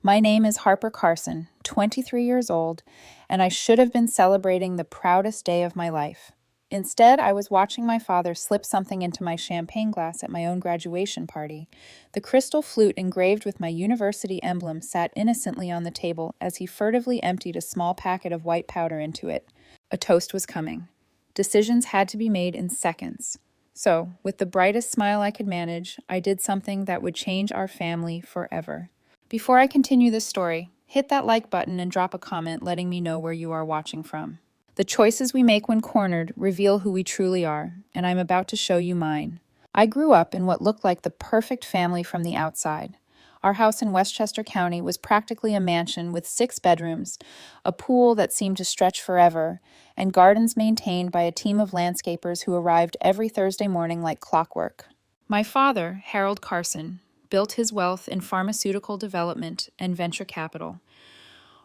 My name is Harper Carson, 23 years old, and I should have been celebrating the proudest day of my life. Instead, I was watching my father slip something into my champagne glass at my own graduation party. The crystal flute engraved with my university emblem sat innocently on the table as he furtively emptied a small packet of white powder into it. A toast was coming. Decisions had to be made in seconds. So, with the brightest smile I could manage, I did something that would change our family forever. Before I continue this story, hit that like button and drop a comment letting me know where you are watching from. The choices we make when cornered reveal who we truly are, and I'm about to show you mine. I grew up in what looked like the perfect family from the outside. Our house in Westchester County was practically a mansion with 6 bedrooms, a pool that seemed to stretch forever, and gardens maintained by a team of landscapers who arrived every Thursday morning like clockwork. My father, Harold Carson, built his wealth in pharmaceutical development and venture capital,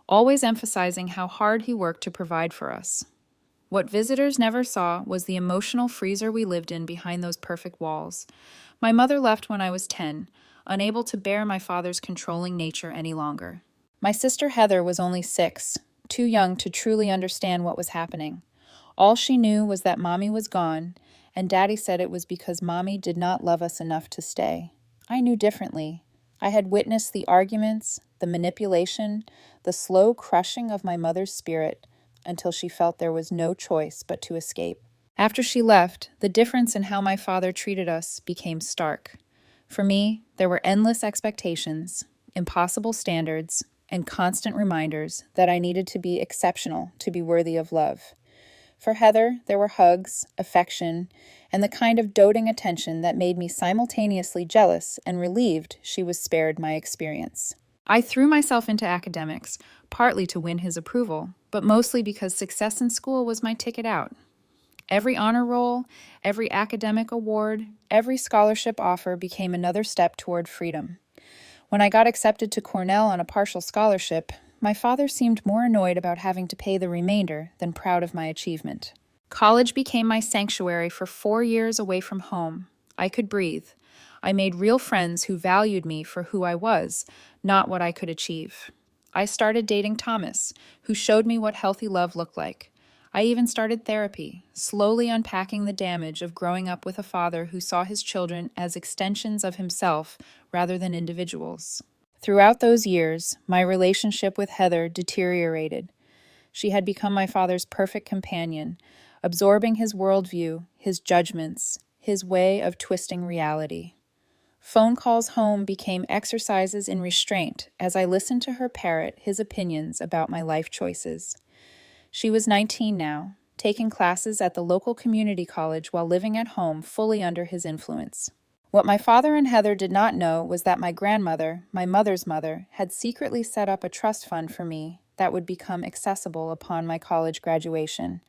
always emphasizing how hard he worked to provide for us. What visitors never saw was the emotional freezer we lived in behind those perfect walls. My mother left when I was 10, unable to bear my father's controlling nature any longer. My sister Heather was only 6, too young to truly understand what was happening. All she knew was that Mommy was gone, and Daddy said it was because Mommy did not love us enough to stay. I knew differently. I had witnessed the arguments, the manipulation, the slow crushing of my mother's spirit until she felt there was no choice but to escape. After she left, the difference in how my father treated us became stark. For me, there were endless expectations, impossible standards, and constant reminders that I needed to be exceptional to be worthy of love. For Heather, there were hugs, affection, and the kind of doting attention that made me simultaneously jealous and relieved she was spared my experience. I threw myself into academics, partly to win his approval, but mostly because success in school was my ticket out. Every honor roll, every academic award, every scholarship offer became another step toward freedom. When I got accepted to Cornell on a partial scholarship, my father seemed more annoyed about having to pay the remainder than proud of my achievement. College became my sanctuary for 4 years away from home. I could breathe. I made real friends who valued me for who I was, not what I could achieve. I started dating Thomas, who showed me what healthy love looked like. I even started therapy, slowly unpacking the damage of growing up with a father who saw his children as extensions of himself rather than individuals. Throughout those years, my relationship with Heather deteriorated. She had become my father's perfect companion, absorbing his worldview, his judgments, his way of twisting reality. Phone calls home became exercises in restraint as I listened to her parrot his opinions about my life choices. She was 19 now, taking classes at the local community college while living at home fully under his influence. What my father and Heather did not know was that my grandmother, my mother's mother, had secretly set up a trust fund for me that would become accessible upon my college graduation.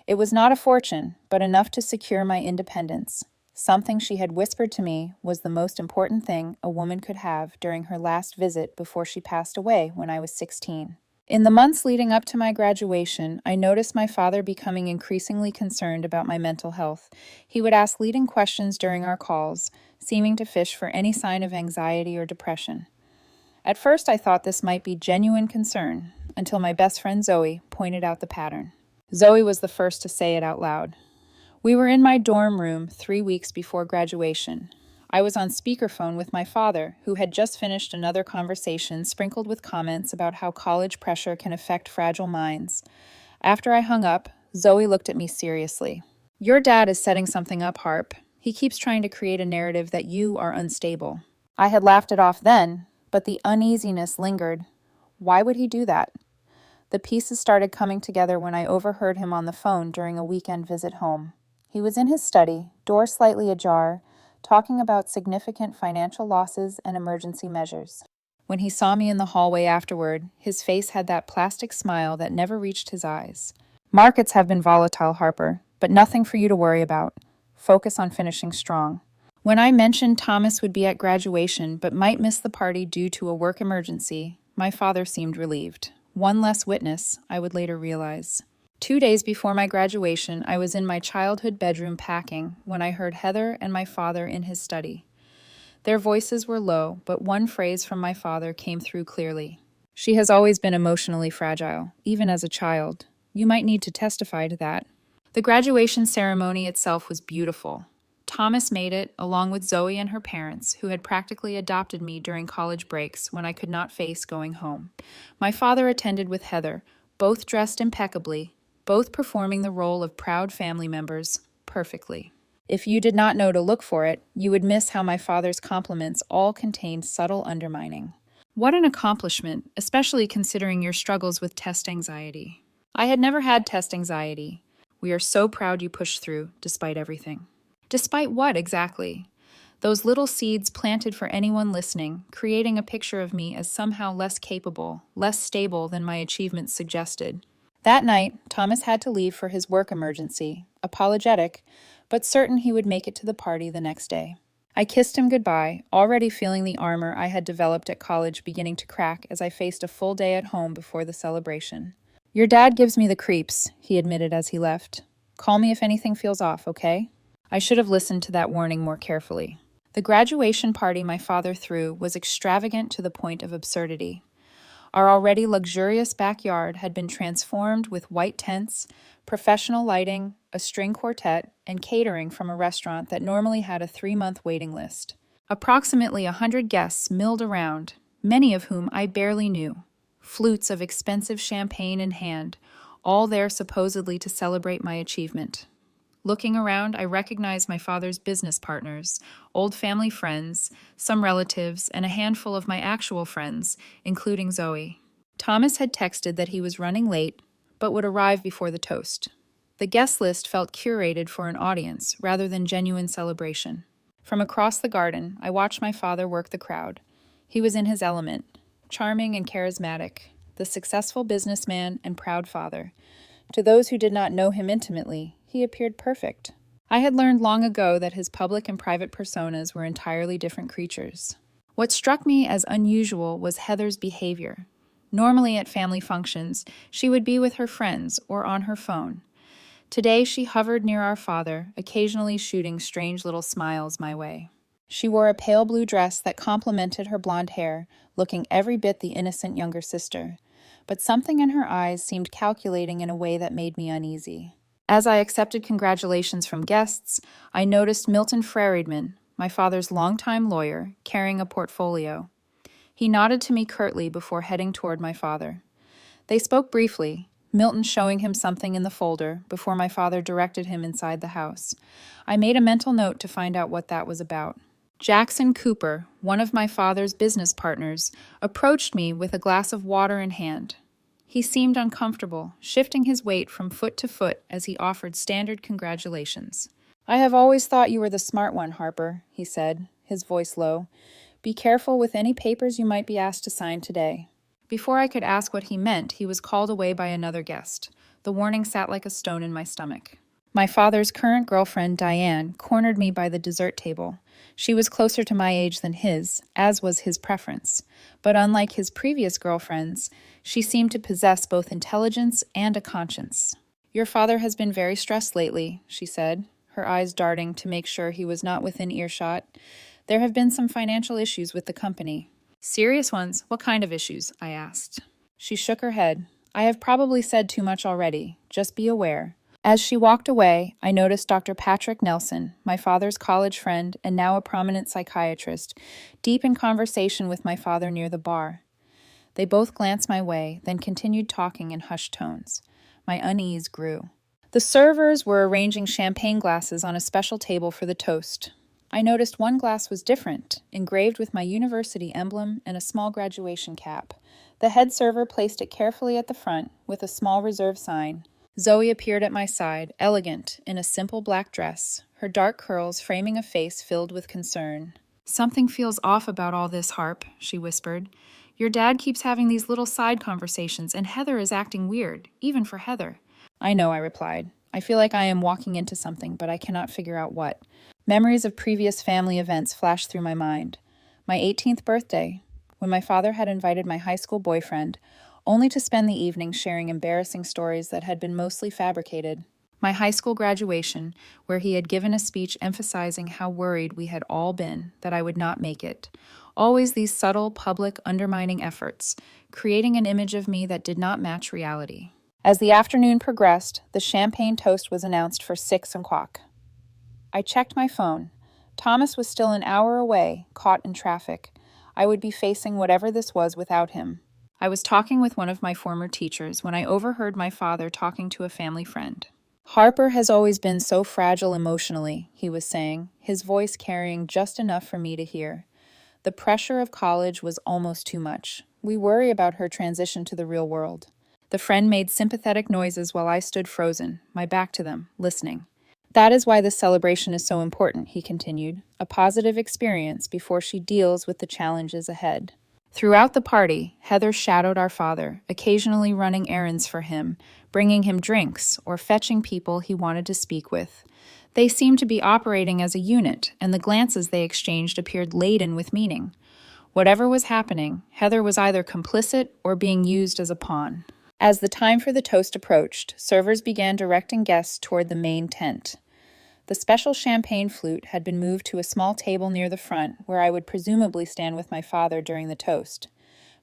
It was not a fortune, but enough to secure my independence. Something she had whispered to me was the most important thing a woman could have during her last visit before she passed away when I was 16. In the months leading up to my graduation, I noticed my father becoming increasingly concerned about my mental health. He would ask leading questions during our calls, seeming to fish for any sign of anxiety or depression. At first, I thought this might be genuine concern, until my best friend Zoe pointed out the pattern. Zoe was the first to say it out loud. We were in my dorm room 3 weeks before graduation. I was on speakerphone with my father, who had just finished another conversation sprinkled with comments about how college pressure can affect fragile minds. After I hung up, Zoe looked at me seriously. "Your dad is setting something up, Harp. He keeps trying to create a narrative that you are unstable." I had laughed it off then, but the uneasiness lingered. Why would he do that? The pieces started coming together when I overheard him on the phone during a weekend visit home. He was in his study, door slightly ajar, talking about significant financial losses and emergency measures. When he saw me in the hallway afterward, his face had that plastic smile that never reached his eyes. "Markets have been volatile, Harper, but nothing for you to worry about. Focus on finishing strong." When I mentioned Thomas would be at graduation but might miss the party due to a work emergency, my father seemed relieved. One less witness, I would later realize. 2 days before my graduation, I was in my childhood bedroom packing when I heard Heather and my father in his study. Their voices were low, but one phrase from my father came through clearly. She has always been emotionally fragile, even as a child. You might need to testify to that. The graduation ceremony itself was beautiful. Thomas made it, along with Zoe and her parents, who had practically adopted me during college breaks when I could not face going home. My father attended with Heather, both dressed impeccably, both performing the role of proud family members perfectly. If you did not know to look for it, you would miss how my father's compliments all contained subtle undermining. What an accomplishment, especially considering your struggles with test anxiety. I had never had test anxiety. We are so proud you pushed through, despite everything. Despite what, exactly? Those little seeds planted for anyone listening, creating a picture of me as somehow less capable, less stable than my achievements suggested. That night, Thomas had to leave for his work emergency, apologetic, but certain he would make it to the party the next day. I kissed him goodbye, already feeling the armor I had developed at college beginning to crack as I faced a full day at home before the celebration. "Your dad gives me the creeps," he admitted as he left. "Call me if anything feels off, okay?" I should have listened to that warning more carefully. The graduation party my father threw was extravagant to the point of absurdity. Our already luxurious backyard had been transformed with white tents, professional lighting, a string quartet, and catering from a restaurant that normally had a 3-month waiting list. Approximately 100 guests milled around, many of whom I barely knew. Flutes of expensive champagne in hand, all there supposedly to celebrate my achievement. Looking around, I recognized my father's business partners, old family friends, some relatives, and a handful of my actual friends, including Zoe. Thomas had texted that he was running late, but would arrive before the toast. The guest list felt curated for an audience rather than genuine celebration. From across the garden, I watched my father work the crowd. He was in his element, charming and charismatic, the successful businessman and proud father. To those who did not know him intimately, he appeared perfect. I had learned long ago that his public and private personas were entirely different creatures. What struck me as unusual was Heather's behavior. Normally at family functions, she would be with her friends or on her phone. Today she hovered near our father, occasionally shooting strange little smiles my way. She wore a pale blue dress that complemented her blonde hair, looking every bit the innocent younger sister. But something in her eyes seemed calculating in a way that made me uneasy. As I accepted congratulations from guests, I noticed Milton Freriedman, my father's longtime lawyer, carrying a portfolio. He nodded to me curtly before heading toward my father. They spoke briefly, Milton showing him something in the folder before my father directed him inside the house. I made a mental note to find out what that was about. Jackson Cooper, one of my father's business partners, approached me with a glass of water in hand. He seemed uncomfortable, shifting his weight from foot to foot as he offered standard congratulations. "I have always thought you were the smart one, Harper," he said, his voice low. "Be careful with any papers you might be asked to sign today." Before I could ask what he meant, he was called away by another guest. The warning sat like a stone in my stomach. My father's current girlfriend, Diane, cornered me by the dessert table. She was closer to my age than his, as was his preference. But unlike his previous girlfriends, she seemed to possess both intelligence and a conscience. "Your father has been very stressed lately," she said, her eyes darting to make sure he was not within earshot. "There have been some financial issues with the company." "Serious ones? What kind of issues?" I asked. She shook her head. "I have probably said too much already. Just be aware." As she walked away, I noticed Dr. Patrick Nelson, my father's college friend and now a prominent psychiatrist, deep in conversation with my father near the bar. They both glanced my way, then continued talking in hushed tones. My unease grew. The servers were arranging champagne glasses on a special table for the toast. I noticed one glass was different, engraved with my university emblem and a small graduation cap. The head server placed it carefully at the front, with a small reserve sign. Zoe appeared at my side, elegant, in a simple black dress, her dark curls framing a face filled with concern. "Something feels off about all this, Harp," she whispered. "Your dad keeps having these little side conversations, and Heather is acting weird, even for Heather." "I know," I replied. "I feel like I am walking into something, but I cannot figure out what." Memories of previous family events flashed through my mind. My 18th birthday, when my father had invited my high school boyfriend, only to spend the evening sharing embarrassing stories that had been mostly fabricated. My high school graduation, where he had given a speech emphasizing how worried we had all been that I would not make it. Always these subtle, public, undermining efforts, creating an image of me that did not match reality. As the afternoon progressed, the champagne toast was announced for 6 o'clock. I checked my phone. Thomas was still an hour away, caught in traffic. I would be facing whatever this was without him. I was talking with one of my former teachers when I overheard my father talking to a family friend. Harper has always been so fragile emotionally, he was saying, his voice carrying just enough for me to hear. The pressure of college was almost too much. We worry about her transition to the real world. The friend made sympathetic noises while I stood frozen, my back to them, listening. That is why this celebration is so important, he continued, a positive experience before she deals with the challenges ahead. Throughout the party, Heather shadowed our father, occasionally running errands for him, bringing him drinks, or fetching people he wanted to speak with. They seemed to be operating as a unit, and the glances they exchanged appeared laden with meaning. Whatever was happening, Heather was either complicit or being used as a pawn. As the time for the toast approached, servers began directing guests toward the main tent. The special champagne flute had been moved to a small table near the front, where I would presumably stand with my father during the toast.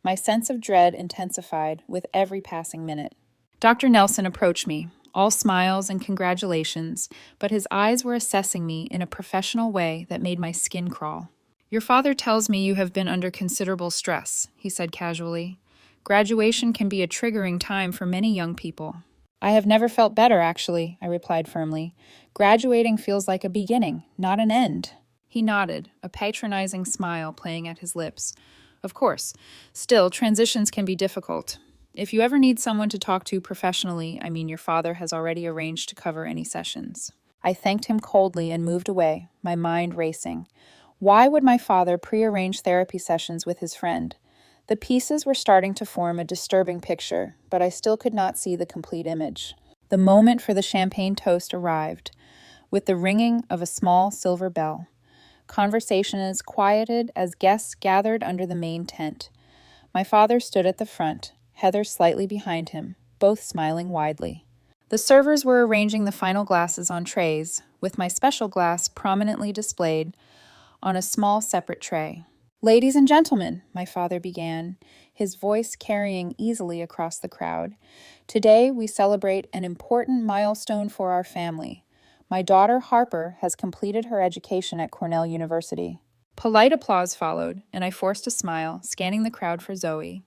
My sense of dread intensified with every passing minute. Dr. Nelson approached me, all smiles and congratulations, but his eyes were assessing me in a professional way that made my skin crawl. "Your father tells me you have been under considerable stress," he said casually. "Graduation can be a triggering time for many young people." "I have never felt better, actually," I replied firmly. "Graduating feels like a beginning, not an end." He nodded, a patronizing smile playing at his lips. "Of course. Still, transitions can be difficult. If you ever need someone to talk to professionally, your father has already arranged to cover any sessions." I thanked him coldly and moved away, my mind racing. Why would my father prearrange therapy sessions with his friend? The pieces were starting to form a disturbing picture, but I still could not see the complete image. The moment for the champagne toast arrived, with the ringing of a small silver bell. Conversation is quieted as guests gathered under the main tent. My father stood at the front, Heather slightly behind him, both smiling widely. The servers were arranging the final glasses on trays, with my special glass prominently displayed on a small separate tray. "Ladies and gentlemen," my father began, his voice carrying easily across the crowd, "today we celebrate an important milestone for our family. My daughter Harper has completed her education at Cornell University." Polite applause followed, and I forced a smile, scanning the crowd for Zoe.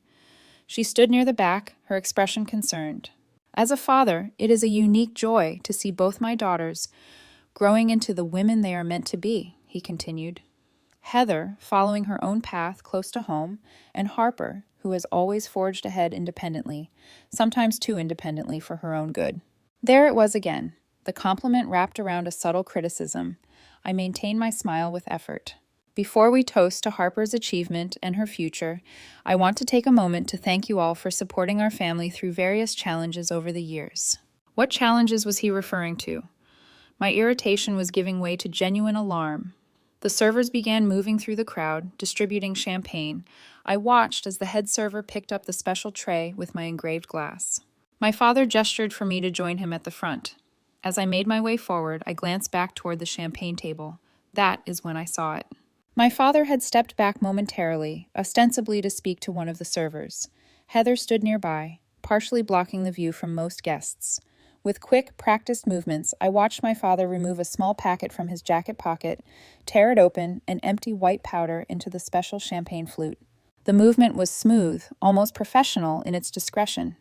She stood near the back, her expression concerned. "As a father, it is a unique joy to see both my daughters growing into the women they are meant to be," he continued. Heather, following her own path close to home, and Harper, who has always forged ahead independently, sometimes too independently for her own good. There it was again, the compliment wrapped around a subtle criticism. I maintained my smile with effort. Before we toast to Harper's achievement and her future, I want to take a moment to thank you all for supporting our family through various challenges over the years. What challenges was he referring to? My irritation was giving way to genuine alarm. The servers began moving through the crowd, distributing champagne. I watched as the head server picked up the special tray with my engraved glass. My father gestured for me to join him at the front. As I made my way forward, I glanced back toward the champagne table. That is when I saw it. My father had stepped back momentarily, ostensibly to speak to one of the servers. Heather stood nearby, partially blocking the view from most guests. With quick, practiced movements, I watched my father remove a small packet from his jacket pocket, tear it open, and empty white powder into the special champagne flute. The movement was smooth, almost professional in its discretion.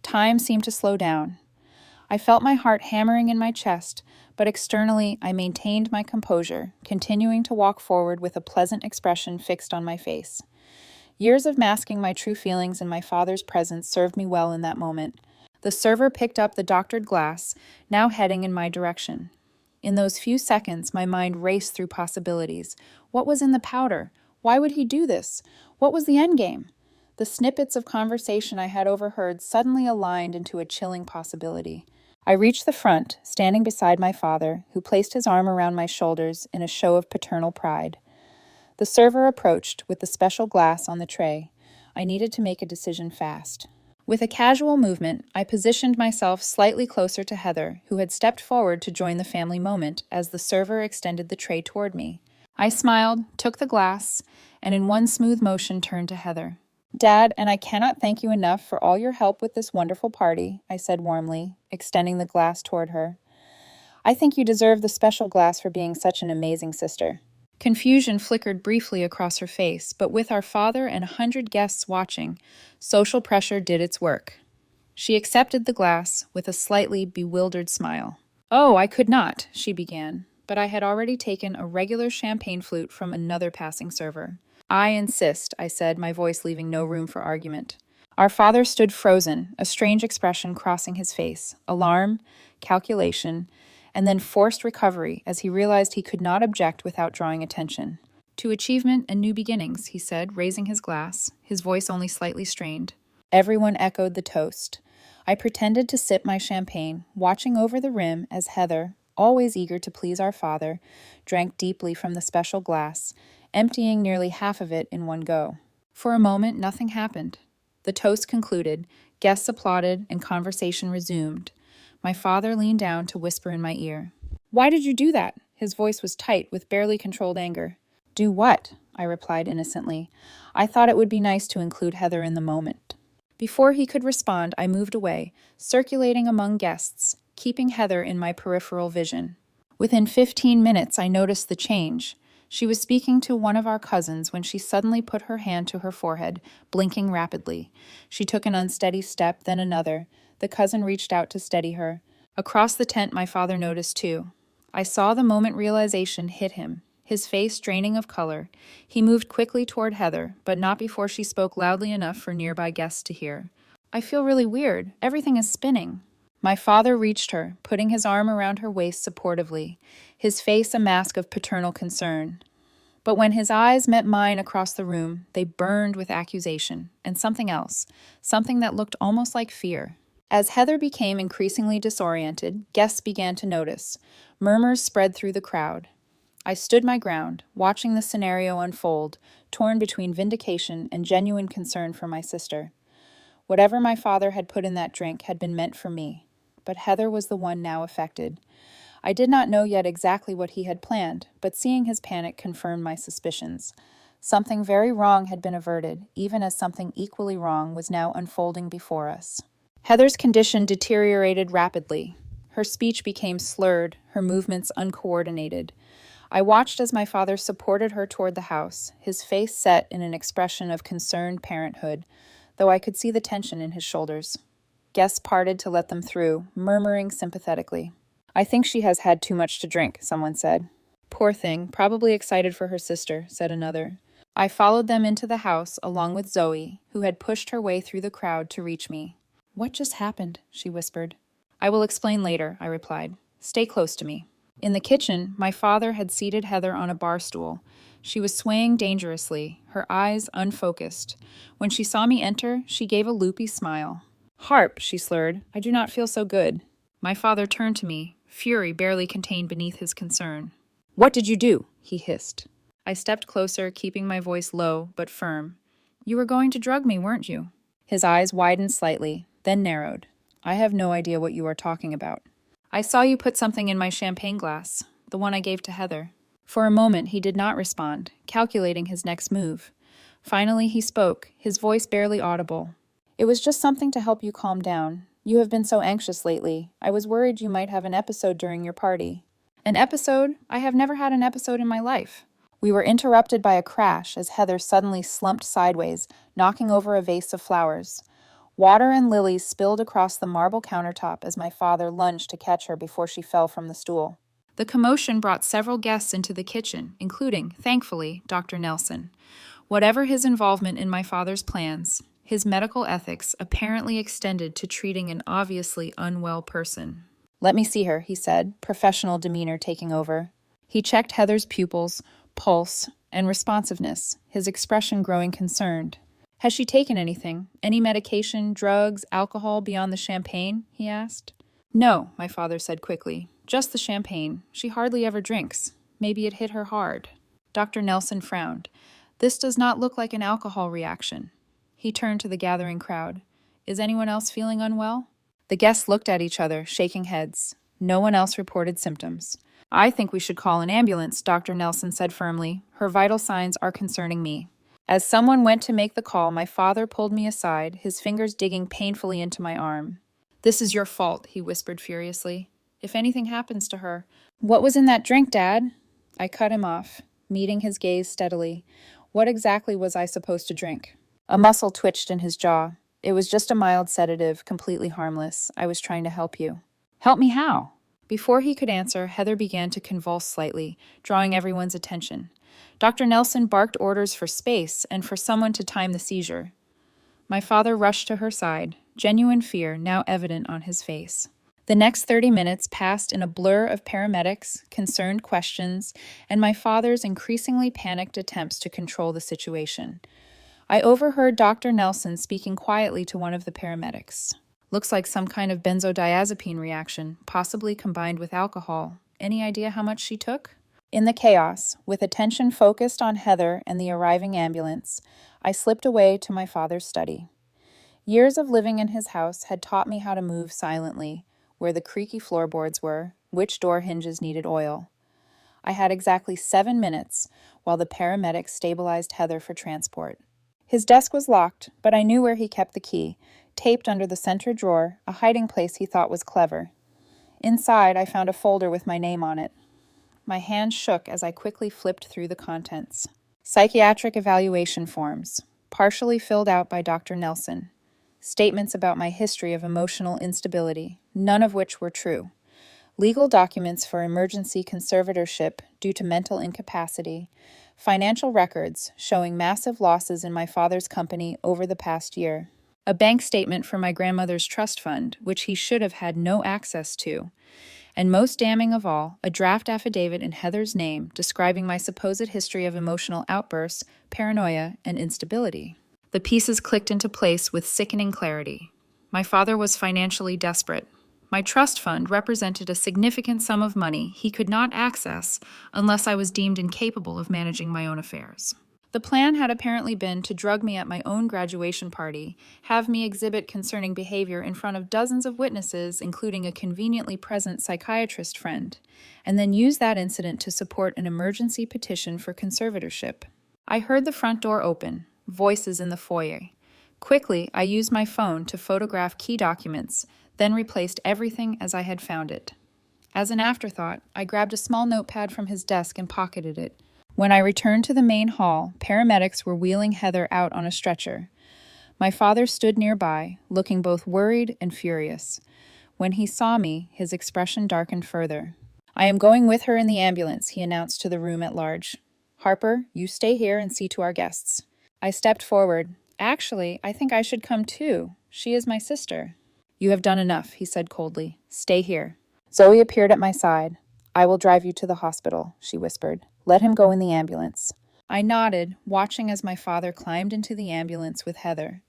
Time seemed to slow down. I felt my heart hammering in my chest, but externally I maintained my composure, continuing to walk forward with a pleasant expression fixed on my face. Years of masking my true feelings in my father's presence served me well in that moment. The server picked up the doctored glass, now heading in my direction. In those few seconds, my mind raced through possibilities. What was in the powder? Why would he do this? What was the endgame? The snippets of conversation I had overheard suddenly aligned into a chilling possibility. I reached the front, standing beside my father, who placed his arm around my shoulders in a show of paternal pride. The server approached with the special glass on the tray. I needed to make a decision fast. With a casual movement, I positioned myself slightly closer to Heather, who had stepped forward to join the family moment as the server extended the tray toward me. I smiled, took the glass, and in one smooth motion turned to Heather. "Dad, and I cannot thank you enough for all your help with this wonderful party," I said warmly, extending the glass toward her. "I think you deserve the special glass for being such an amazing sister." Confusion flickered briefly across her face, but with our father and 100 guests watching, social pressure did its work. She accepted the glass with a slightly bewildered smile. "Oh, I could not," she began, but I had already taken a regular champagne flute from another passing server. "I insist," I said, my voice leaving no room for argument. Our father stood frozen, a strange expression crossing his face, alarm, calculation, and then forced recovery as he realized he could not object without drawing attention. "To achievement and new beginnings," he said, raising his glass, his voice only slightly strained. Everyone echoed the toast. I pretended to sip my champagne, watching over the rim as Heather, always eager to please our father, drank deeply from the special glass, emptying nearly half of it in one go. For a moment, nothing happened. The toast concluded, guests applauded, and conversation resumed. My father leaned down to whisper in my ear. "Why did you do that?" His voice was tight with barely controlled anger. "Do what?" I replied innocently. "I thought it would be nice to include Heather in the moment." Before he could respond, I moved away, circulating among guests, keeping Heather in my peripheral vision. Within 15 minutes, I noticed the change. She was speaking to one of our cousins when she suddenly put her hand to her forehead, blinking rapidly. She took an unsteady step, then another. The cousin reached out to steady her. Across the tent, my father noticed too. I saw the moment realization hit him, his face draining of color. He moved quickly toward Heather, but not before she spoke loudly enough for nearby guests to hear. "I feel really weird. Everything is spinning." My father reached her, putting his arm around her waist supportively, his face a mask of paternal concern. But when his eyes met mine across the room, they burned with accusation, and something else, something that looked almost like fear. As Heather became increasingly disoriented, guests began to notice. Murmurs spread through the crowd. I stood my ground, watching the scenario unfold, torn between vindication and genuine concern for my sister. Whatever my father had put in that drink had been meant for me, but Heather was the one now affected. I did not know yet exactly what he had planned, but seeing his panic confirmed my suspicions. Something very wrong had been averted, even as something equally wrong was now unfolding before us. Heather's condition deteriorated rapidly. Her speech became slurred, her movements uncoordinated. I watched as my father supported her toward the house, his face set in an expression of concerned parenthood, though I could see the tension in his shoulders. Guests parted to let them through, murmuring sympathetically. "I think she has had too much to drink," someone said. "Poor thing, probably excited for her sister," said another. I followed them into the house along with Zoe, who had pushed her way through the crowd to reach me. "What just happened?" she whispered. "I will explain later," I replied. "Stay close to me." In the kitchen, my father had seated Heather on a bar stool. She was swaying dangerously, her eyes unfocused. When she saw me enter, she gave a loopy smile. "Harp," she slurred, "I do not feel so good." My father turned to me, fury barely contained beneath his concern. "What did you do?" he hissed. I stepped closer, keeping my voice low but firm. "You were going to drug me, weren't you?" His eyes widened slightly, then narrowed. "I have no idea what you are talking about." "I saw you put something in my champagne glass, the one I gave to Heather." For a moment he did not respond, calculating his next move. Finally he spoke, his voice barely audible. "It was just something to help you calm down. You have been so anxious lately. I was worried you might have an episode during your party." "An episode? I have never had an episode in my life." We were interrupted by a crash as Heather suddenly slumped sideways, knocking over a vase of flowers. Water and lilies spilled across the marble countertop as my father lunged to catch her before she fell from the stool. The commotion brought several guests into the kitchen, including, thankfully, Dr. Nelson. Whatever his involvement in my father's plans, his medical ethics apparently extended to treating an obviously unwell person. "Let me see her," he said, professional demeanor taking over. He checked Heather's pupils, pulse, and responsiveness, his expression growing concerned. "Has she taken anything? Any medication, drugs, alcohol beyond the champagne?" he asked. "No," my father said quickly. "Just the champagne. She hardly ever drinks. Maybe it hit her hard." Dr. Nelson frowned. "This does not look like an alcohol reaction." He turned to the gathering crowd. Is anyone else feeling unwell? The guests looked at each other, shaking heads. No one else reported symptoms. I think we should call an ambulance, Dr. Nelson said firmly. Her vital signs are concerning me. As someone went to make the call, my father pulled me aside, his fingers digging painfully into my arm. This is your fault, he whispered furiously. If anything happens to her. What was in that drink, Dad? I cut him off, meeting his gaze steadily. What exactly was I supposed to drink? A muscle twitched in his jaw. It was just a mild sedative, completely harmless. I was trying to help you. Help me how? Before he could answer, Heather began to convulse slightly, drawing everyone's attention. Dr. Nelson barked orders for space and for someone to time the seizure. My father rushed to her side, genuine fear now evident on his face. The next 30 minutes passed in a blur of paramedics, concerned questions, and my father's increasingly panicked attempts to control the situation. I overheard Dr. Nelson speaking quietly to one of the paramedics. Looks like some kind of benzodiazepine reaction, possibly combined with alcohol. Any idea how much she took? In the chaos, with attention focused on Heather and the arriving ambulance, I slipped away to my father's study. Years of living in his house had taught me how to move silently, where the creaky floorboards were, which door hinges needed oil. I had exactly 7 minutes while the paramedics stabilized Heather for transport. His desk was locked, but I knew where he kept the key, taped under the center drawer, a hiding place he thought was clever. Inside, I found a folder with my name on it. My hand shook as I quickly flipped through the contents. Psychiatric evaluation forms, partially filled out by Dr. Nelson. Statements about my history of emotional instability, none of which were true. Legal documents for emergency conservatorship due to mental incapacity. Financial records showing massive losses in my father's company over the past year. A bank statement for my grandmother's trust fund, which he should have had no access to. And most damning of all, a draft affidavit in Heather's name describing my supposed history of emotional outbursts, paranoia, and instability. The pieces clicked into place with sickening clarity. My father was financially desperate. My trust fund represented a significant sum of money he could not access unless I was deemed incapable of managing my own affairs. The plan had apparently been to drug me at my own graduation party, have me exhibit concerning behavior in front of dozens of witnesses, including a conveniently present psychiatrist friend, and then use that incident to support an emergency petition for conservatorship. I heard the front door open, voices in the foyer. Quickly, I used my phone to photograph key documents, then replaced everything as I had found it. As an afterthought, I grabbed a small notepad from his desk and pocketed it. When I returned to the main hall, paramedics were wheeling Heather out on a stretcher. My father stood nearby, looking both worried and furious. When he saw me, his expression darkened further. I am going with her in the ambulance, he announced to the room at large. Harper, you stay here and see to our guests. I stepped forward. Actually, I think I should come too. She is my sister. You have done enough, he said coldly. Stay here. Zoe appeared at my side. I will drive you to the hospital, she whispered. Let him go in the ambulance. I nodded, watching as my father climbed into the ambulance with Heather.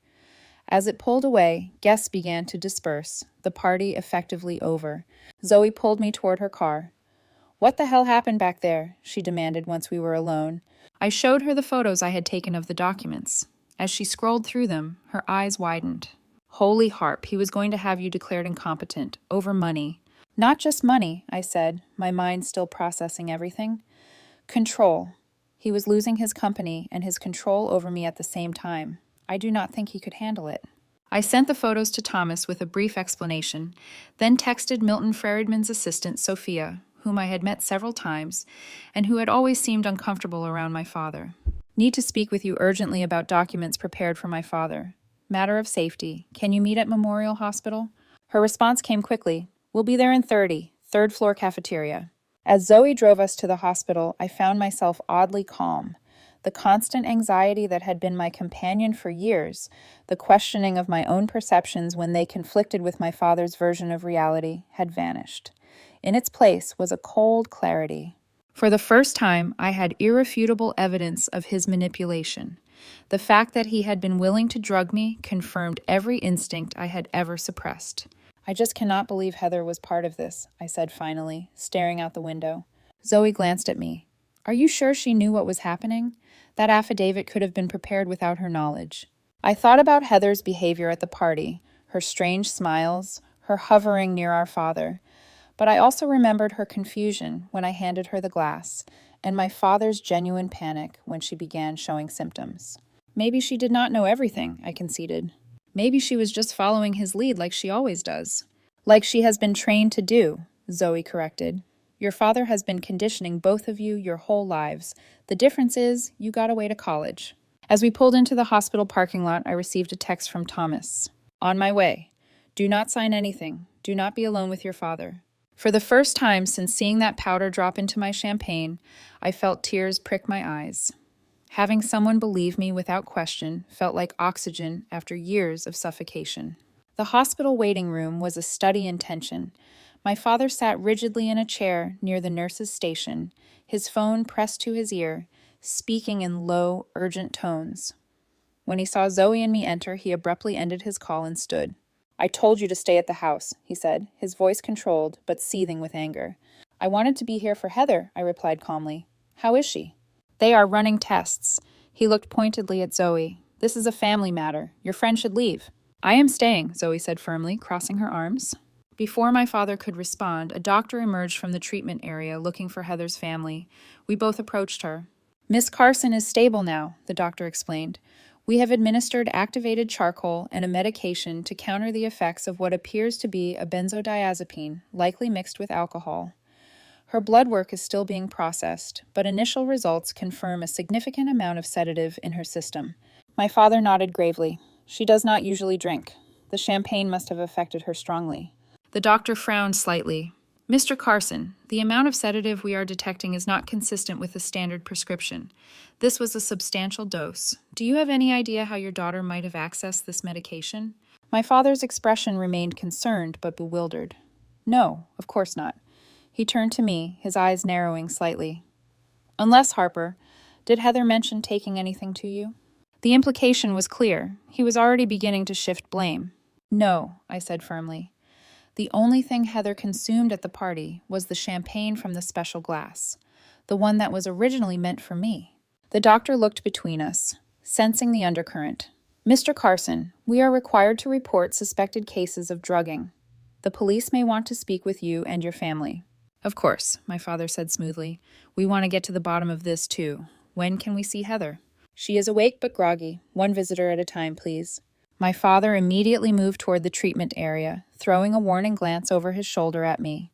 As it pulled away, guests began to disperse, the party effectively over. Zoe pulled me toward her car. What the hell happened back there? She demanded once we were alone. I showed her the photos I had taken of the documents. As she scrolled through them, her eyes widened. Holy harp, he was going to have you declared incompetent, over money. Not just money, I said, my mind still processing everything. Control. He was losing his company and his control over me at the same time. I do not think he could handle it. I sent the photos to Thomas with a brief explanation, then texted Milton Freriedman's assistant, Sophia, whom I had met several times, and who had always seemed uncomfortable around my father. Need to speak with you urgently about documents prepared for my father. Matter of safety. Can you meet at Memorial Hospital? Her response came quickly. We'll be there in 30, third floor cafeteria. As Zoe drove us to the hospital, I found myself oddly calm. The constant anxiety that had been my companion for years, the questioning of my own perceptions when they conflicted with my father's version of reality, had vanished. In its place was a cold clarity. For the first time, I had irrefutable evidence of his manipulation. The fact that he had been willing to drug me confirmed every instinct I had ever suppressed. I just cannot believe Heather was part of this, I said finally, staring out the window. Zoe glanced at me. Are you sure she knew what was happening? That affidavit could have been prepared without her knowledge. I thought about Heather's behavior at the party, her strange smiles, her hovering near our father, but I also remembered her confusion when I handed her the glass, and my father's genuine panic when she began showing symptoms. Maybe she did not know everything, I conceded. Maybe she was just following his lead like she always does. Like she has been trained to do, Zoe corrected. Your father has been conditioning both of you your whole lives. The difference is, you got away to college. As we pulled into the hospital parking lot, I received a text from Thomas. On my way. Do not sign anything. Do not be alone with your father. For the first time since seeing that powder drop into my champagne, I felt tears prick my eyes. Having someone believe me without question felt like oxygen after years of suffocation. The hospital waiting room was a study in tension. My father sat rigidly in a chair near the nurse's station, his phone pressed to his ear, speaking in low, urgent tones. When he saw Zoe and me enter, he abruptly ended his call and stood. I told you to stay at the house, he said, his voice controlled but seething with anger. I wanted to be here for Heather, I replied calmly. How is she? They are running tests. He looked pointedly at Zoe. This is a family matter. Your friend should leave. I am staying, Zoe said firmly, crossing her arms. Before my father could respond, a doctor emerged from the treatment area looking for Heather's family. We both approached her. Miss Carson is stable now, the doctor explained. We have administered activated charcoal and a medication to counter the effects of what appears to be a benzodiazepine, likely mixed with alcohol. Her blood work is still being processed, but initial results confirm a significant amount of sedative in her system. My father nodded gravely. She does not usually drink. The champagne must have affected her strongly. The doctor frowned slightly. Mr. Carson, the amount of sedative we are detecting is not consistent with the standard prescription. This was a substantial dose. Do you have any idea how your daughter might have accessed this medication? My father's expression remained concerned but bewildered. No, of course not. He turned to me, his eyes narrowing slightly. Unless, Harper, did Heather mention taking anything to you? The implication was clear. He was already beginning to shift blame. No, I said firmly. The only thing Heather consumed at the party was the champagne from the special glass, the one that was originally meant for me. The doctor looked between us, sensing the undercurrent. Mr. Carson, we are required to report suspected cases of drugging. The police may want to speak with you and your family. Of course, my father said smoothly. We want to get to the bottom of this, too. When can we see Heather? She is awake but groggy. One visitor at a time, please. My father immediately moved toward the treatment area, throwing a warning glance over his shoulder at me.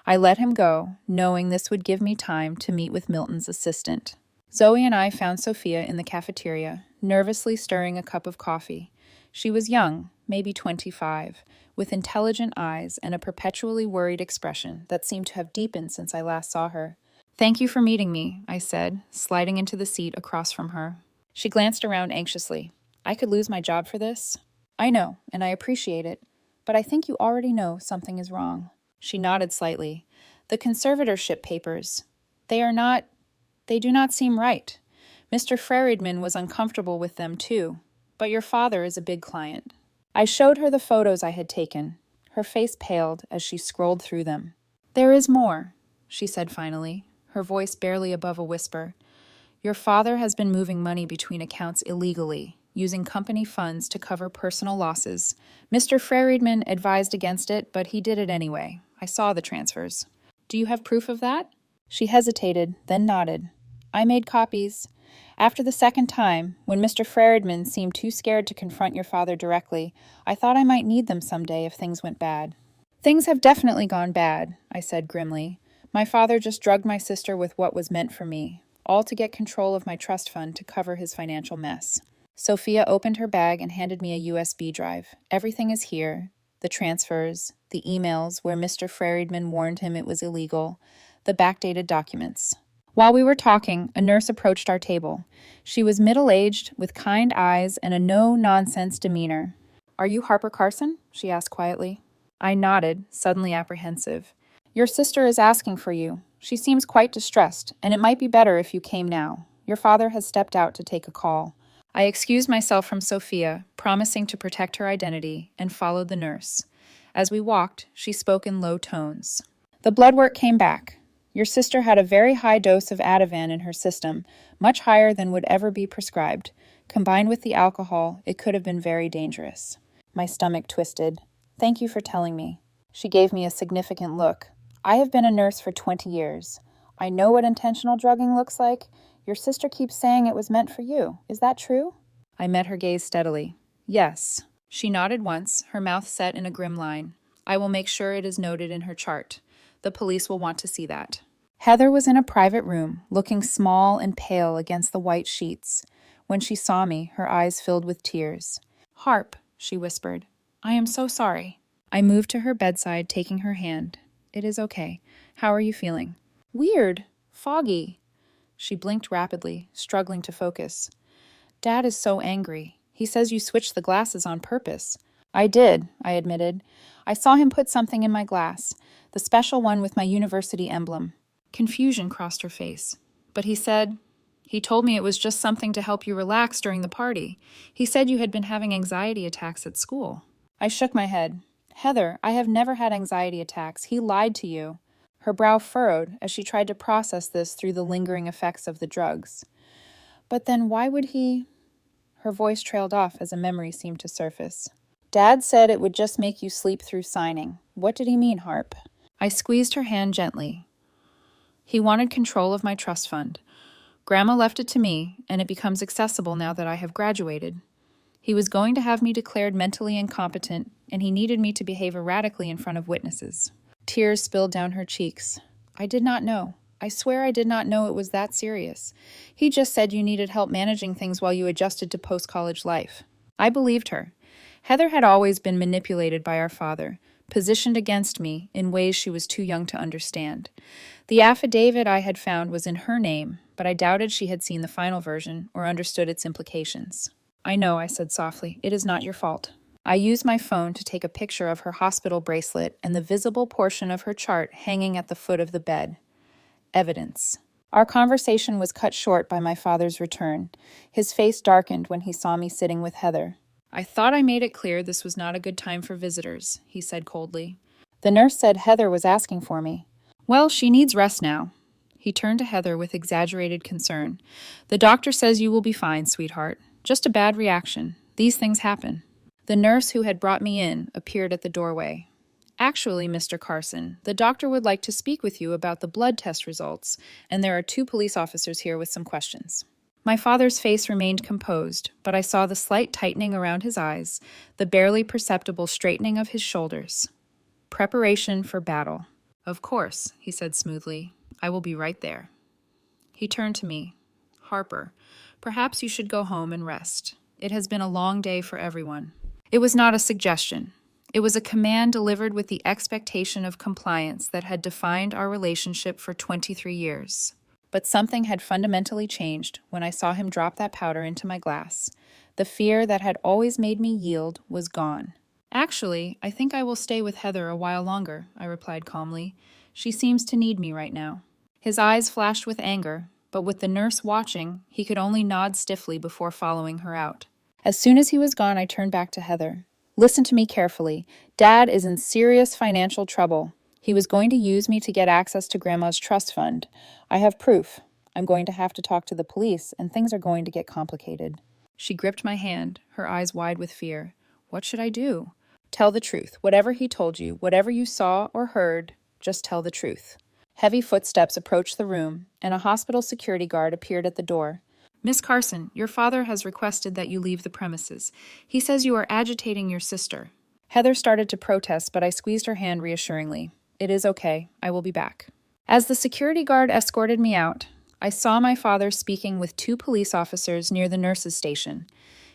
I let him go, knowing this would give me time to meet with Milton's assistant. Zoe and I found Sophia in the cafeteria, nervously stirring a cup of coffee. She was young, maybe 25, with intelligent eyes and a perpetually worried expression that seemed to have deepened since I last saw her. Thank you for meeting me, I said, sliding into the seat across from her. She glanced around anxiously. I could lose my job for this. I know, and I appreciate it, but I think you already know something is wrong. She nodded slightly. The conservatorship papers. They do not seem right. Mr. Freridman was uncomfortable with them too, but your father is a big client. I showed her the photos I had taken. Her face paled as she scrolled through them. There is more, she said finally, her voice barely above a whisper. Your father has been moving money between accounts illegally, using company funds to cover personal losses. Mr. Freridman advised against it, but he did it anyway. I saw the transfers. Do you have proof of that? She hesitated, then nodded. I made copies. After the second time, when Mr. Freridman seemed too scared to confront your father directly, I thought I might need them someday if things went bad. Things have definitely gone bad, I said grimly. My father just drugged my sister with what was meant for me, all to get control of my trust fund to cover his financial mess. Sophia opened her bag and handed me a USB drive. Everything is here. The transfers, the emails where Mr. Freridman warned him it was illegal, the backdated documents. While we were talking, a nurse approached our table. She was middle-aged, with kind eyes and a no-nonsense demeanor. Are you Harper Carson? She asked quietly. I nodded, suddenly apprehensive. Your sister is asking for you. She seems quite distressed, and it might be better if you came now. Your father has stepped out to take a call. I excused myself from Sophia, promising to protect her identity, and followed the nurse. As we walked, she spoke in low tones. The blood work came back. Your sister had a very high dose of Ativan in her system, much higher than would ever be prescribed. Combined with the alcohol, it could have been very dangerous. My stomach twisted. Thank you for telling me. She gave me a significant look. I have been a nurse for 20 years. I know what intentional drugging looks like. Your sister keeps saying it was meant for you. Is that true? I met her gaze steadily. Yes. She nodded once, her mouth set in a grim line. I will make sure it is noted in her chart. The police will want to see that. Heather was in a private room, looking small and pale against the white sheets. When she saw me, her eyes filled with tears. Harp, she whispered. I am so sorry. I moved to her bedside, taking her hand. It is okay. How are you feeling? Weird. Foggy. She blinked rapidly, struggling to focus. Dad is so angry. He says you switched the glasses on purpose. I did, I admitted. I saw him put something in my glass, the special one with my university emblem. Confusion crossed her face. But he told me it was just something to help you relax during the party. He said you had been having anxiety attacks at school. I shook my head. Heather, I have never had anxiety attacks. He lied to you. Her brow furrowed as she tried to process this through the lingering effects of the drugs. But then why would he... Her voice trailed off as a memory seemed to surface. Dad said it would just make you sleep through signing. What did he mean, Harp? I squeezed her hand gently. He wanted control of my trust fund. Grandma left it to me, and it becomes accessible now that I have graduated. He was going to have me declared mentally incompetent, and he needed me to behave erratically in front of witnesses. Tears spilled down her cheeks. I did not know. I swear I did not know it was that serious. He just said you needed help managing things while you adjusted to post-college life. I believed her. Heather had always been manipulated by our father, positioned against me in ways she was too young to understand. The affidavit I had found was in her name, but I doubted she had seen the final version or understood its implications. I know, I said softly. It is not your fault. I used my phone to take a picture of her hospital bracelet and the visible portion of her chart hanging at the foot of the bed. Evidence. Our conversation was cut short by my father's return. His face darkened when he saw me sitting with Heather. I thought I made it clear this was not a good time for visitors, he said coldly. The nurse said Heather was asking for me. Well, she needs rest now. He turned to Heather with exaggerated concern. The doctor says you will be fine, sweetheart. Just a bad reaction. These things happen. The nurse who had brought me in appeared at the doorway. Actually, Mr. Carson, the doctor would like to speak with you about the blood test results, and there are 2 police officers here with some questions. My father's face remained composed, but I saw the slight tightening around his eyes, the barely perceptible straightening of his shoulders. Preparation for battle. Of course, he said smoothly. I will be right there. He turned to me. Harper, perhaps you should go home and rest. It has been a long day for everyone. It was not a suggestion. It was a command delivered with the expectation of compliance that had defined our relationship for 23 years. But something had fundamentally changed when I saw him drop that powder into my glass. The fear that had always made me yield was gone. Actually, I think I will stay with Heather a while longer, I replied calmly. She seems to need me right now. His eyes flashed with anger, but with the nurse watching, he could only nod stiffly before following her out. As soon as he was gone, I turned back to Heather. Listen to me carefully. Dad is in serious financial trouble. He was going to use me to get access to Grandma's trust fund. I have proof. I'm going to have to talk to the police, and things are going to get complicated. She gripped my hand, her eyes wide with fear. What should I do? Tell the truth. Whatever he told you, whatever you saw or heard, just tell the truth. Heavy footsteps approached the room, and a hospital security guard appeared at the door. Miss Carson, your father has requested that you leave the premises. He says you are agitating your sister. Heather started to protest, but I squeezed her hand reassuringly. It is okay. I will be back. As the security guard escorted me out, I saw my father speaking with 2 police officers near the nurse's station.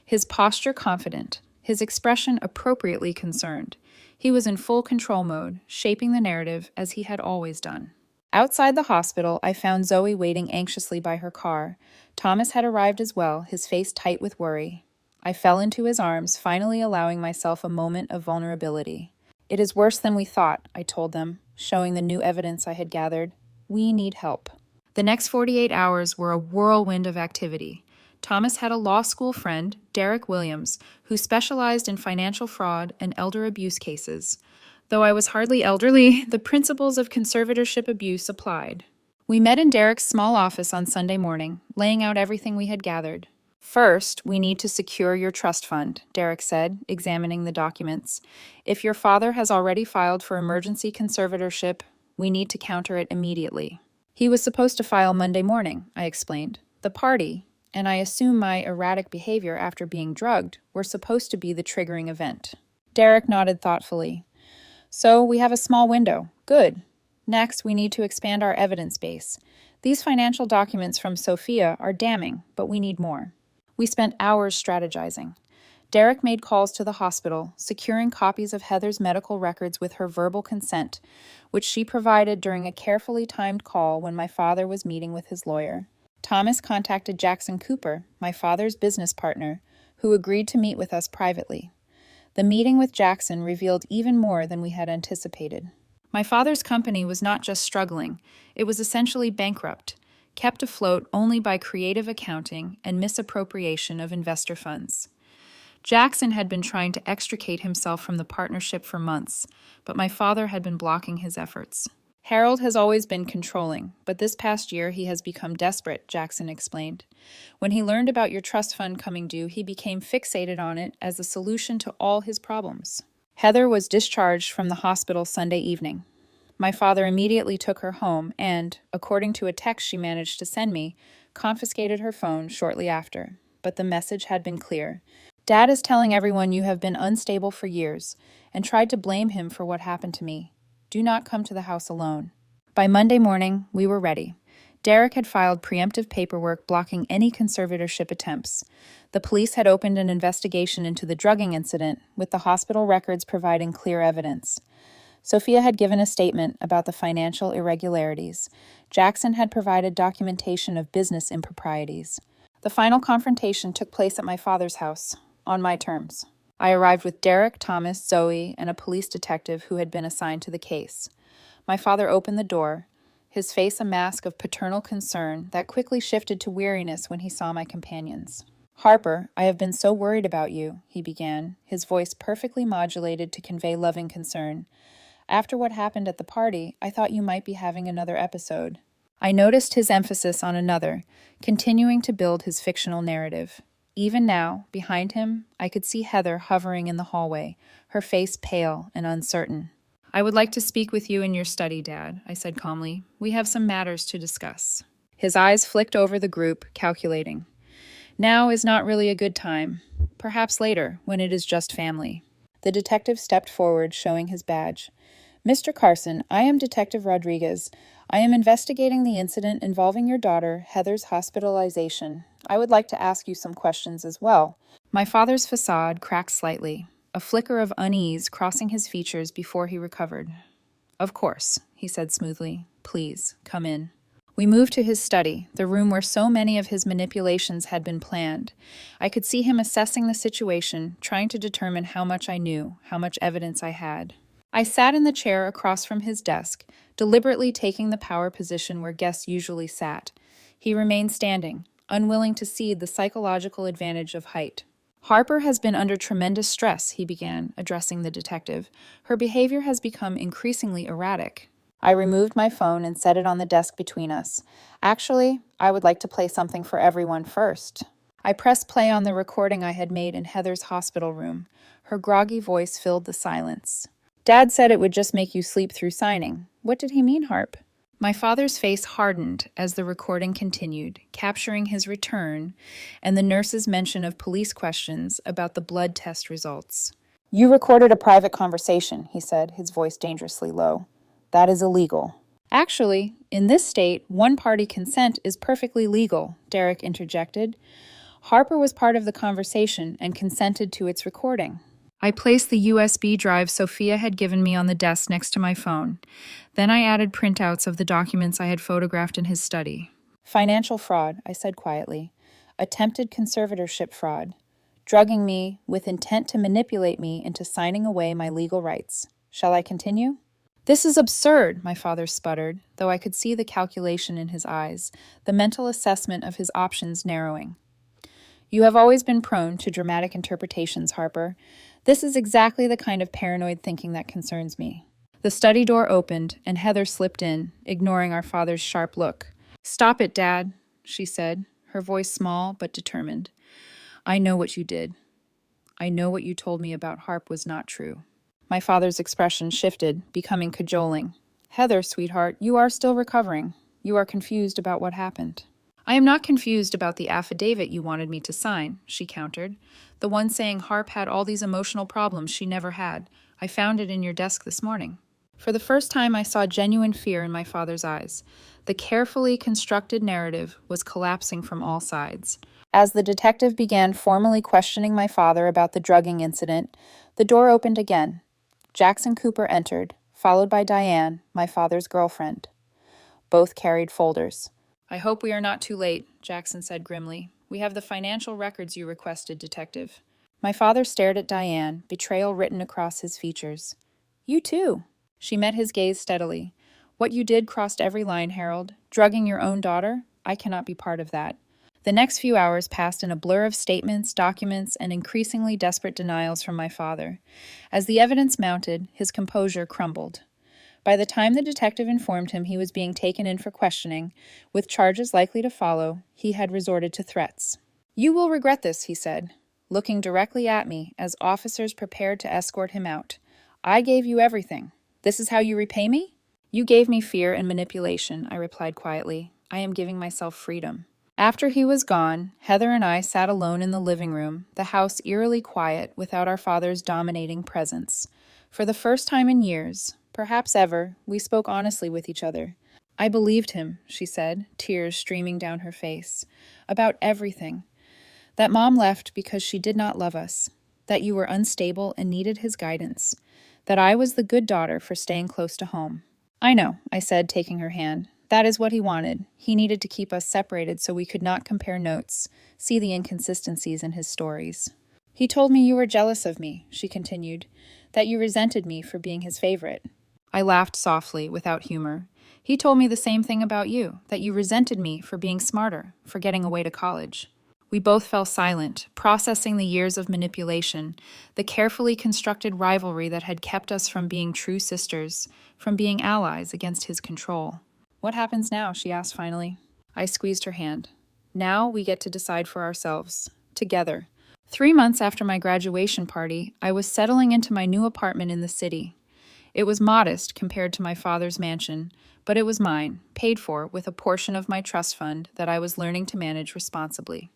His posture confident, his expression appropriately concerned. He was in full control mode, shaping the narrative as he had always done. Outside the hospital, I found Zoe waiting anxiously by her car. Thomas had arrived as well, his face tight with worry. I fell into his arms, finally allowing myself a moment of vulnerability. It is worse than we thought, I told them, showing the new evidence I had gathered. We need help. The next 48 hours were a whirlwind of activity. Thomas had a law school friend, Derek Williams, who specialized in financial fraud and elder abuse cases. Though I was hardly elderly, the principles of conservatorship abuse applied. We met in Derek's small office on Sunday morning, laying out everything we had gathered. First, we need to secure your trust fund, Derek said, examining the documents. If your father has already filed for emergency conservatorship, we need to counter it immediately. He was supposed to file Monday morning, I explained. The party, and I assume my erratic behavior after being drugged, were supposed to be the triggering event. Derek nodded thoughtfully. So we have a small window. Good. Next, we need to expand our evidence base. These financial documents from Sophia are damning, but we need more. We spent hours strategizing. Derek made calls to the hospital, securing copies of Heather's medical records with her verbal consent, which she provided during a carefully timed call when my father was meeting with his lawyer. Thomas contacted Jackson Cooper, my father's business partner, who agreed to meet with us privately. The meeting with Jackson revealed even more than we had anticipated. My father's company was not just struggling, it was essentially bankrupt, kept afloat only by creative accounting and misappropriation of investor funds. Jackson had been trying to extricate himself from the partnership for months, but my father had been blocking his efforts. Harold has always been controlling, but this past year he has become desperate, Jackson explained. When he learned about your trust fund coming due, he became fixated on it as the solution to all his problems. Heather was discharged from the hospital Sunday evening. My father immediately took her home and, according to a text she managed to send me, confiscated her phone shortly after. But the message had been clear. Dad is telling everyone you have been unstable for years and tried to blame him for what happened to me. Do not come to the house alone. By Monday morning, we were ready. Derek had filed preemptive paperwork blocking any conservatorship attempts. The police had opened an investigation into the drugging incident, with the hospital records providing clear evidence. Sophia had given a statement about the financial irregularities. Jackson had provided documentation of business improprieties. The final confrontation took place at my father's house, on my terms. I arrived with Derek, Thomas, Zoe, and a police detective who had been assigned to the case. My father opened the door, his face a mask of paternal concern that quickly shifted to weariness when he saw my companions. Harper, I have been so worried about you, he began, his voice perfectly modulated to convey loving concern. After what happened at the party, I thought you might be having another episode. I noticed his emphasis on another, continuing to build his fictional narrative. Even now, behind him, I could see Heather hovering in the hallway, her face pale and uncertain. I would like to speak with you in your study, Dad, I said calmly. We have some matters to discuss. His eyes flicked over the group, calculating. Now is not really a good time. Perhaps later, when it is just family. The detective stepped forward, showing his badge. Mr. Carson, I am Detective Rodriguez. I am investigating the incident involving your daughter, Heather's hospitalization. I would like to ask you some questions as well. My father's facade cracked slightly, a flicker of unease crossing his features before he recovered. Of course, he said smoothly. Please, come in. We moved to his study, the room where so many of his manipulations had been planned. I could see him assessing the situation, trying to determine how much I knew, how much evidence I had. I sat in the chair across from his desk, deliberately taking the power position where guests usually sat. He remained standing, unwilling to cede the psychological advantage of height. Harper has been under tremendous stress, he began, addressing the detective. Her behavior has become increasingly erratic. I removed my phone and set it on the desk between us. Actually, I would like to play something for everyone first. I pressed play on the recording I had made in Heather's hospital room. Her groggy voice filled the silence. Dad said it would just make you sleep through signing. What did he mean, Harp? My father's face hardened as the recording continued, capturing his return and the nurse's mention of police questions about the blood test results. You recorded a private conversation, he said, his voice dangerously low. That is illegal. Actually, in this state, one-party consent is perfectly legal, Derek interjected. Harper was part of the conversation and consented to its recording. I placed the USB drive Sophia had given me on the desk next to my phone. Then I added printouts of the documents I had photographed in his study. Financial fraud, I said quietly. Attempted conservatorship fraud. Drugging me with intent to manipulate me into signing away my legal rights. Shall I continue? This is absurd, my father sputtered, though I could see the calculation in his eyes, the mental assessment of his options narrowing. You have always been prone to dramatic interpretations, Harper. This is exactly the kind of paranoid thinking that concerns me. The study door opened, and Heather slipped in, ignoring our father's sharp look. Stop it, Dad, she said, her voice small but determined. I know what you did. I know what you told me about Harp was not true. My father's expression shifted, becoming cajoling. Heather, sweetheart, you are still recovering. You are confused about what happened. I am not confused about the affidavit you wanted me to sign, she countered. The one saying Harp had all these emotional problems she never had. I found it in your desk this morning. For the first time, I saw genuine fear in my father's eyes. The carefully constructed narrative was collapsing from all sides. As the detective began formally questioning my father about the drugging incident, the door opened again. Jackson Cooper entered, followed by Diane, my father's girlfriend. Both carried folders. I hope we are not too late, Jackson said grimly. We have the financial records you requested, Detective. My father stared at Diane, betrayal written across his features. You too. She met his gaze steadily. What you did crossed every line, Harold. Drugging your own daughter? I cannot be part of that. The next few hours passed in a blur of statements, documents, and increasingly desperate denials from my father. As the evidence mounted, his composure crumbled. By the time the detective informed him he was being taken in for questioning, with charges likely to follow, he had resorted to threats. You will regret this, he said, looking directly at me as officers prepared to escort him out. I gave you everything. This is how you repay me? You gave me fear and manipulation, I replied quietly. I am giving myself freedom. After he was gone, Heather and I sat alone in the living room, the house eerily quiet without our father's dominating presence. For the first time in years, perhaps ever, we spoke honestly with each other. I believed him, she said, tears streaming down her face. About everything. That Mom left because she did not love us. That you were unstable and needed his guidance. That I was the good daughter for staying close to home. I know, I said, taking her hand. That is what he wanted. He needed to keep us separated so we could not compare notes, see the inconsistencies in his stories. He told me you were jealous of me, she continued, that you resented me for being his favorite. I laughed softly, without humor. He told me the same thing about you, that you resented me for being smarter, for getting away to college. We both fell silent, processing the years of manipulation, the carefully constructed rivalry that had kept us from being true sisters, from being allies against his control. What happens now? She asked finally. I squeezed her hand. Now we get to decide for ourselves, together. 3 months after my graduation party, I was settling into my new apartment in the city. It was modest compared to my father's mansion, but it was mine, paid for with a portion of my trust fund that I was learning to manage responsibly.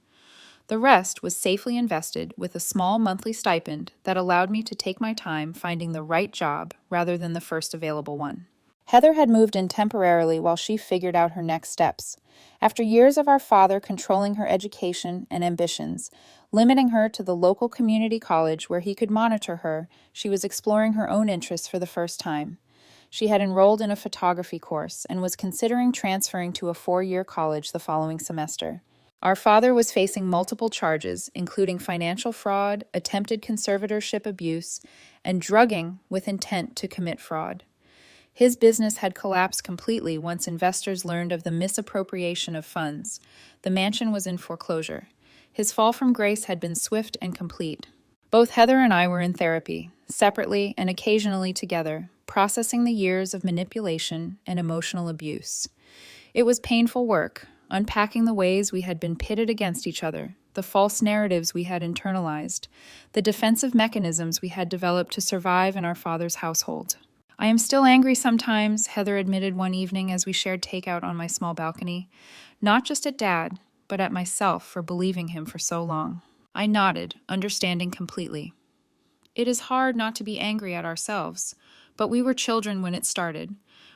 The rest was safely invested with a small monthly stipend that allowed me to take my time finding the right job rather than the first available one. Heather had moved in temporarily while she figured out her next steps. After years of our father controlling her education and ambitions, limiting her to the local community college where he could monitor her, she was exploring her own interests for the first time. She had enrolled in a photography course and was considering transferring to a 4-year college the following semester. Our father was facing multiple charges, including financial fraud, attempted conservatorship abuse, and drugging with intent to commit fraud. His business had collapsed completely once investors learned of the misappropriation of funds. The mansion was in foreclosure. His fall from grace had been swift and complete. Both Heather and I were in therapy, separately and occasionally together, processing the years of manipulation and emotional abuse. It was painful work, unpacking the ways we had been pitted against each other, the false narratives we had internalized, the defensive mechanisms we had developed to survive in our father's household. I am still angry sometimes, Heather admitted one evening as we shared takeout on my small balcony. Not just at Dad, but at myself for believing him for so long. I nodded, understanding completely. It is hard not to be angry at ourselves, but we were children when it started.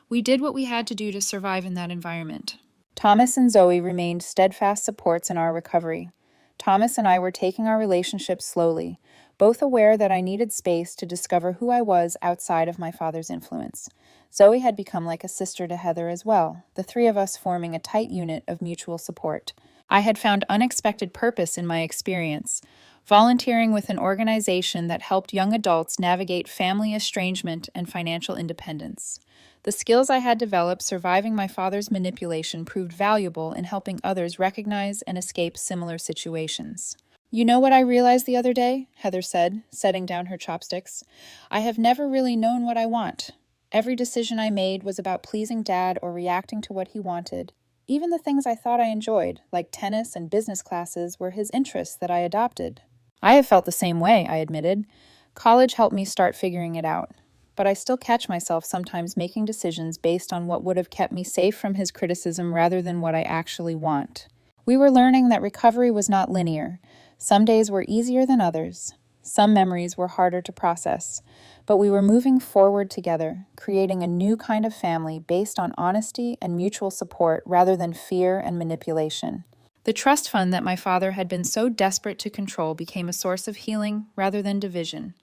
We did what we had to do to survive in that environment. Thomas and Zoe remained steadfast supports in our recovery. Thomas and I were taking our relationship slowly, both aware that I needed space to discover who I was outside of my father's influence. Zoe had become like a sister to Heather as well, the three of us forming a tight unit of mutual support. I had found unexpected purpose in my experience, volunteering with an organization that helped young adults navigate family estrangement and financial independence. The skills I had developed surviving my father's manipulation proved valuable in helping others recognize and escape similar situations. You know what I realized the other day? Heather said, setting down her chopsticks. I have never really known what I want. Every decision I made was about pleasing Dad or reacting to what he wanted. Even the things I thought I enjoyed, like tennis and business classes, were his interests that I adopted. I have felt the same way, I admitted. College helped me start figuring it out. But I still catch myself sometimes making decisions based on what would have kept me safe from his criticism rather than what I actually want. We were learning that recovery was not linear. Some days were easier than others. Some memories were harder to process. But we were moving forward together, creating a new kind of family based on honesty and mutual support rather than fear and manipulation. The trust fund that my father had been so desperate to control became a source of healing rather than division.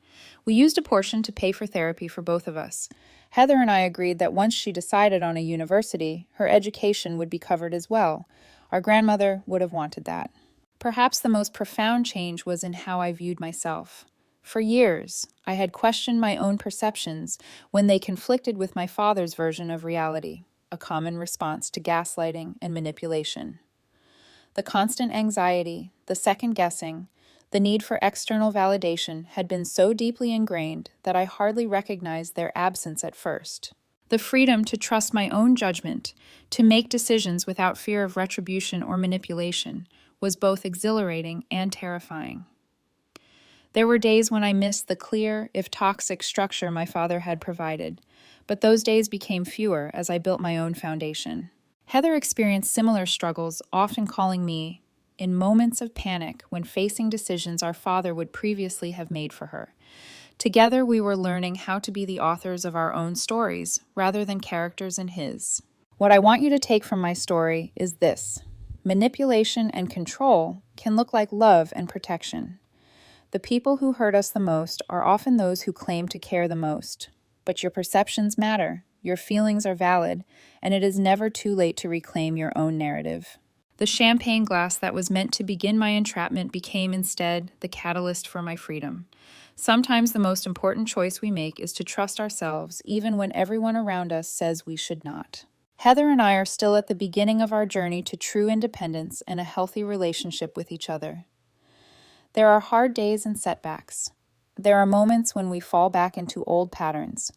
We used a portion to pay for therapy for both of us. Heather and I agreed that once she decided on a university, her education would be covered as well. Our grandmother would have wanted that. Perhaps the most profound change was in how I viewed myself. For years, I had questioned my own perceptions when they conflicted with my father's version of reality, a common response to gaslighting and manipulation. The constant anxiety, the second-guessing, the need for external validation had been so deeply ingrained that I hardly recognized their absence at first. The freedom to trust my own judgment, to make decisions without fear of retribution or manipulation, was both exhilarating and terrifying. There were days when I missed the clear, if toxic, structure my father had provided, but those days became fewer as I built my own foundation. Heather experienced similar struggles, often calling me in moments of panic when facing decisions our father would previously have made for her. Together, we were learning how to be the authors of our own stories rather than characters in his. What I want you to take from my story is this: manipulation and control can look like love and protection. The people who hurt us the most are often those who claim to care the most. But your perceptions matter, your feelings are valid, and it is never too late to reclaim your own narrative. The champagne glass that was meant to begin my entrapment became instead the catalyst for my freedom. Sometimes the most important choice we make is to trust ourselves, even when everyone around us says we should not. Heather and I are still at the beginning of our journey to true independence and a healthy relationship with each other. There are hard days and setbacks. There are moments when we fall back into old patterns,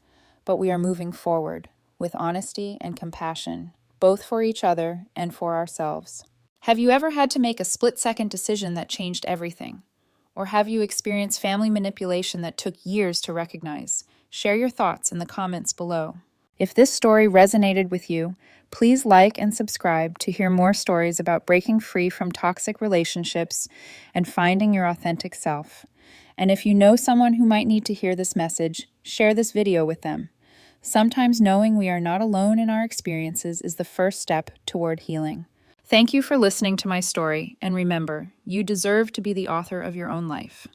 but we are moving forward with honesty and compassion, both for each other and for ourselves. Have you ever had to make a split-second decision that changed everything? Or have you experienced family manipulation that took years to recognize? Share your thoughts in the comments below. If this story resonated with you, please like and subscribe to hear more stories about breaking free from toxic relationships and finding your authentic self. And if you know someone who might need to hear this message, share this video with them. Sometimes knowing we are not alone in our experiences is the first step toward healing. Thank you for listening to my story, and remember, you deserve to be the author of your own life.